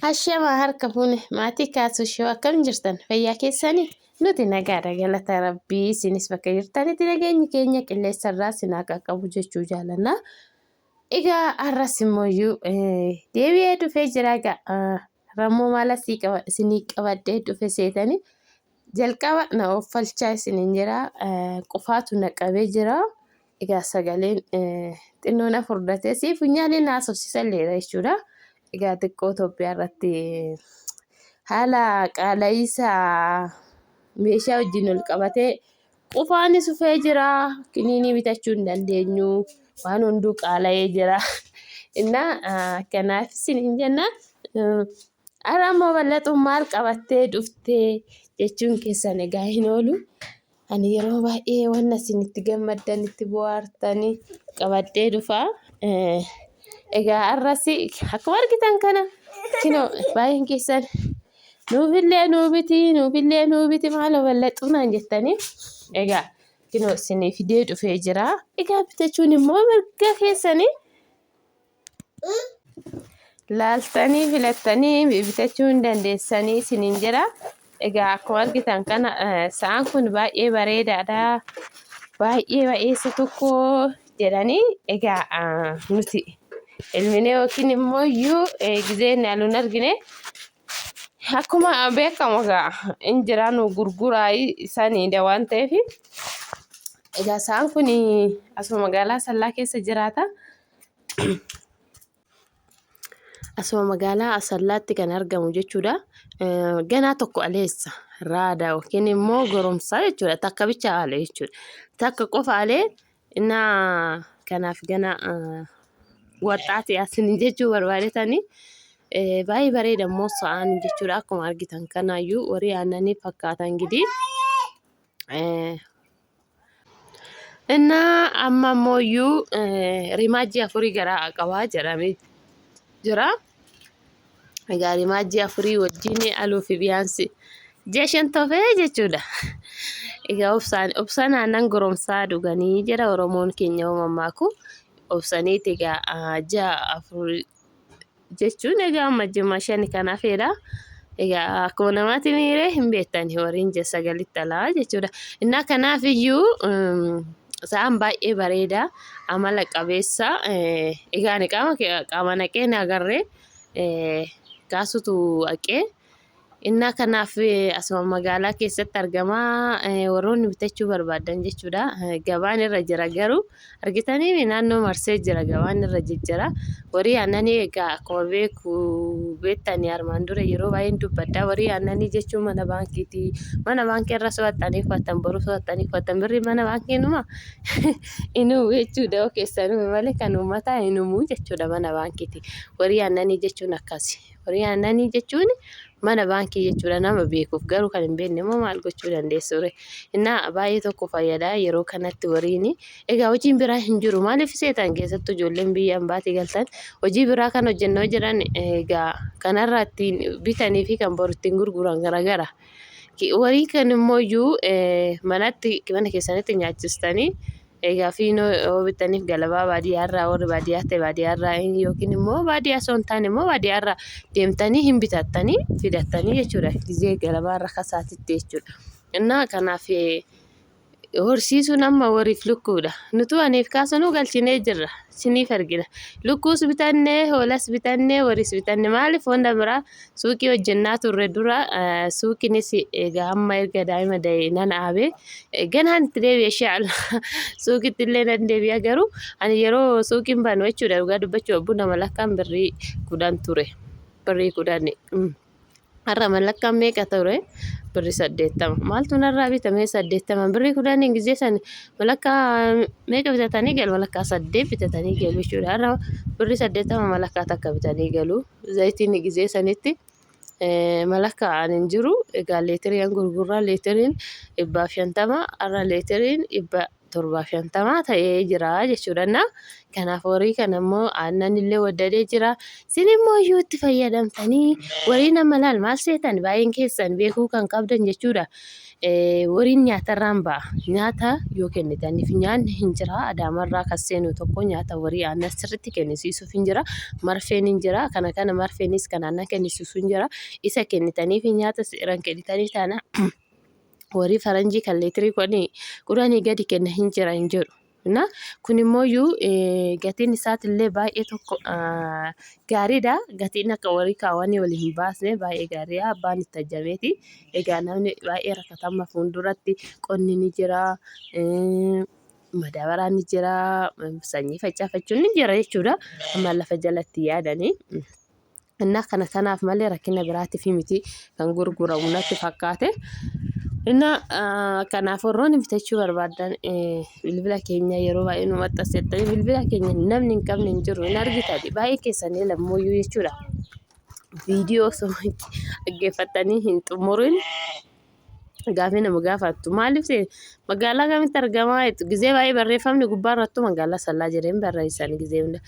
Hashama harka fuune maatii kaasuu shoo akkam jirtan fayyaa keessanii nuti nagaadha galata rabbii isinis bakka jirtanitti nageenyi keenya qilleensarraa sinaa qaqqabu jechuu jaalanna. Egaa har'as immooyyuu deebi'ee dhufee jira rammoo maala isinii qabadhee dhufe seetanii jalqaba na offalchaa isiniin jira qofaatu na qabee jira. Egaa sagaleen xinnoo na furdatee si funyaalee naasofsiisalleedha jechuudha. Egaa xiqqoo Itoophiyaa irratti haala qaala'insa meeshaa wajjin ol qabatee qufaanis dhufee jira. Kiniinii bitachuu hin dandeenyu waan hunduu qaala'ee jira. Kanaaf isiniin jenna har'a immoo bal'atuun maal qabattee dhuftee jechuun keessan egaa hin oolu. Ani yeroo baay'ee waan isinitti gammaddan itti bohaartanii qabadhee dhufaa. Egaa har'as akkuma argitan kana kinoo baay'een keessan nuufillee nuubiti maaloo bal'axuu naan jettanii egaa kinoo isinii fidee dhufee jira. Egaa bitachuun immoo mirga keessanii laaltanii filattanii bitachuu hin dandeessanii isiniin jira. Egaa akkuma argitan kana sa'aan kun baay'ee bareedaadha. Baay'ee ba'eessa tokko jedhanii egaa nuti ilmine yookiin immoo iyyuu gizeen yaaluun argine akkuma beekamu egaa injiraan nu gurguraa isaaniidha waan ta'eef egaa sa'aan kun asuma magaalaa Asallaa keessa jiraata. Asuma magaalaa Asallaatti kan argamu jechuudha. Ganaa tokko aleessa raada yookiin immoo goromsaa jechuudha. Takka bicha alee jechuudha. Takka qofa alee innaa kanaaf ganaa waxxaati asin jechuu barbaadetanii baay'ee bareeda immoo sa'aan jechuudha. Akkuma argitan kanaayyuu warri aannanii fakkaatan gidii. Innaa amma immooyyuu rimaajii 4 garaa qabaa jedhamee jira. Egaa rimaajii 4 wajjin aluufi biyaansi 5 tofee jechuudha. Egaa obsaan aannan goromsaa dhuganii jira Oromoon keenya uumamaaku. Obsaniiti egaa 6-4 jechuun egaa amma 5 kanaafedha. Egaa akkuma namaatti miiree hin beektani wariin 9 alaa jechuudha. Innaa kanaafiyyuu sa'aan baay'ee bareeda amala qabeessa. Egaa ani qaama naqee na agarree kaasutu haqee. Innaa kanaaf asuma magaalaa keessatti argamaa warroonni bitachuu barbaadan jechuudha. Gabaan irra jira garuu argitanii naannoo marsee jira gabaan irra jijjira. Warii aannanii egaa akkuma beektanii armaan dura yeroo baay'een dubbaddaa warii aannanii jechuun mana baankiiti. Mana baankii irra so'attanii fudhattan boru so'attanii fudhattan birrii mana baankii numa inuu jechuudha yoo keessanuu malee kan uummataa inumuu jechuudha mana baankiiti. Warii aannanii jechuun akkasi. Warii aannanii jechuun mana baankii jechuudha. Nama beekuuf garuu kan hin beekne immoo maal gochuu dandeessu ree. Innaa baay'ee tokko fayyada yeroo kanatti wariini. Egaa hojiin biraa hin jiru maaliif seetan keessattuu ijoolleen biyya hambaatii galtan hojii biraa kan hojjennoo jiran egaa kanarraa ittiin bitanii fi kan boru ittiin gurguran garagara. Warii kan immoo iyyuu mana keessanitti nyaachistanii egaa fiinoo yoo bitaniif galabaa baadiyyaarraa warri baadiyyaa ta'e baadiyyaarraa yookiin immoo baadiyyaa osoo hin taane immoo baadiyyaarraa deemtanii hin bitattanii fidattanii jechuudha. Gizee galabaarra kasaatitti jechuudha. Innaa kanaaf horsiisuun amma wariif lukkuudha. Nutu aniif kaasanuu galchinee jirra. Isiniif argina. Lukkuus bitannee hoolas bitannee wariis bitanne maaliif wanta biraa suuqii hojjennaa turre dura suuqiinis egaa amma erga daa'ima da'e nan dhaabee ganaan itti deebi'e shaala suuqitti illee nan deebi'a garuu ani yeroo suuqiin banu jechuudha dhugaa dubbachuu buna malakkaan birrii 10 ture. Birrii 10 har'a malakkaan meeqa ture? Birrii 80. Maaltu narraa bitame 80 birrii 10 gizee san malakkaa meeqa bitatanii galu malakkaa 8 bitatanii galu jechuudha. Har'a birrii 80 malakkaa takka bitanii galu. Zayitiin gizee sanitti malakkaan hin jiru. Egaa leetiriin gurgurraa leetiriin 150 har'a leetiriin 750 ta'ee jira jechuudha. Kanaaf horii kana immoo aannan illee waddadee jira. Isin immoo iyyuu itti fayyadamtanii horii nama laal maal seetan baay'een keessan beekuu kan qabdan jechuudha. Horiin nyaatarraan ba'a. Nyaata yoo kennitaniif nyaanni hin jira. Adaamarraa kan seenu tokko nyaata horii aannan sirriitti kennisiisuuf hin jira. Marfeen hin jira. Kana marfeenis kan aannan kennisiisu hin jira. Isa kennitaniif nyaata seeraan kennitanii taana horii faranjii kan leetirii kudhanii gadi kenna hin jira hin jiru. Kun immoo gatiin isaatillee baay'ee tokko gaariidha. Gatiin akka horii kaawwanii waliin hin baasne baay'ee gaariidha. Abbaan itti ajjabeeti. Egaa namni baay'ee rakkatama fuulduratti qonni ni jira. Madaabaraan ni jira. Sanyii facaafachuun ni jira jechuudha. Amma lafa jalatti yaadanii. Kanaaf malee rakkina biraatiif miti kan gurguramu natti fakkaate. Kanaaf warroonni bitachuu barbaadan bilbila keenya yeroo baay'ee nu maxxansettanii bilbila keenya namni hin qabne hin jiru hin argitani. Baay'ee keessanii lammooyyuu jechuudha. Viidiyoo osoo dhaggeeffatanii hin xumurin gaaffii nama gaafattu. Maaliif magaalaa kamitti argamaa jettu gizee baay'ee barreeffamni gubbaa irrattu magaalaa Sallaa jedheen barreessan gizee hunda.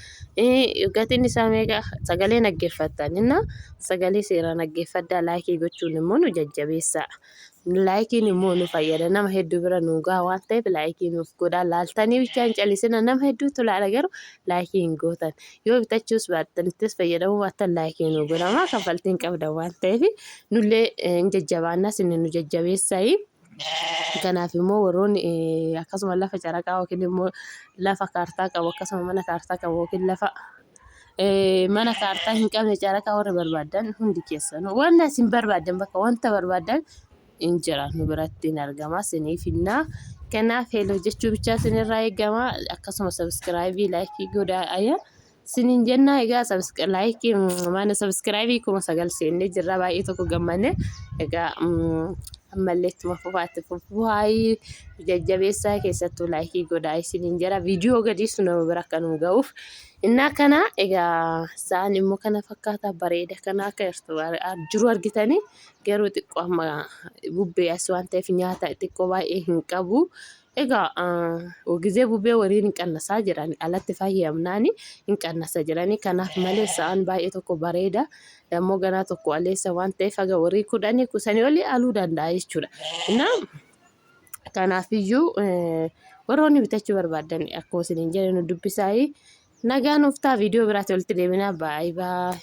Gatiin isaa meeqa sagalee dhaggeeffattan sagalee seeraan dhaggeeffaddaa laayikii gochuun immoo nu jajjabeessa. Laayikiin immoo nu fayyada nama hedduu bira nu gahaa waan ta'eef laayikii nuuf godhaa laaltanii bichaan callisina nama hedduutu laala garuu laayikii hin gootan yoo bitachuus baattanittis fayyadamuu baattan laayikii nu godhamaa kaffaltiin qabda waan ta'eef nullee hin jajjabaannaa sinni nu jajjabeessaayi. Kanaaf immoo warroonni akkasuma lafa caraqaa yookiin immoo lafa kaartaa qabu akkasuma mana kaartaa qabu yookiin lafa mana kaartaa hin qabne caraqaa warra barbaadan hundi keessan waan isin barbaadan bakka wanta barbaadan in jira nu biratti hin argama siniifinnaa. Kanaaf heloo jechuu bichaa sinirraa eegama. Akkasuma sabskiraayibii laayikii godhaa sinin jennaa. Egaa laayikii mana sabskiraayibii 9,000 seennee jirra baay'ee tokko gammanne. Egaa ammallee ittuma fufaatti fufuhaayi jajjabeessaa keessattuu laayikii godhaa sinin jira. Viidiyoo gadiisu nama bira akka nu ga'uuf. Kana egaa sa'aan immoo kana fakkaata bareeda kana akka jiru argitanii garuu xiqqoo amma bubbee as waan ta'eef nyaata xiqqoo baay'ee hin qabu. Egaa gizee bubbee waliin hin qannasaa jiran alatti fayyamnaani hin qannasa jiranii. Kanaaf malee sa'aan baay'ee tokko bareeda. Dammoo ganaa tokko aleessa waan ta'eef haga horii 10 kusanii olii aluu danda'a jechuudha. Kanaafiyyuu warroonni bitachuu barbaadan akkuma isiniin jedhe nu dubbisaayi. Nagaan uftaa viidiyoo biraatti walitti deebinaa baay'ee.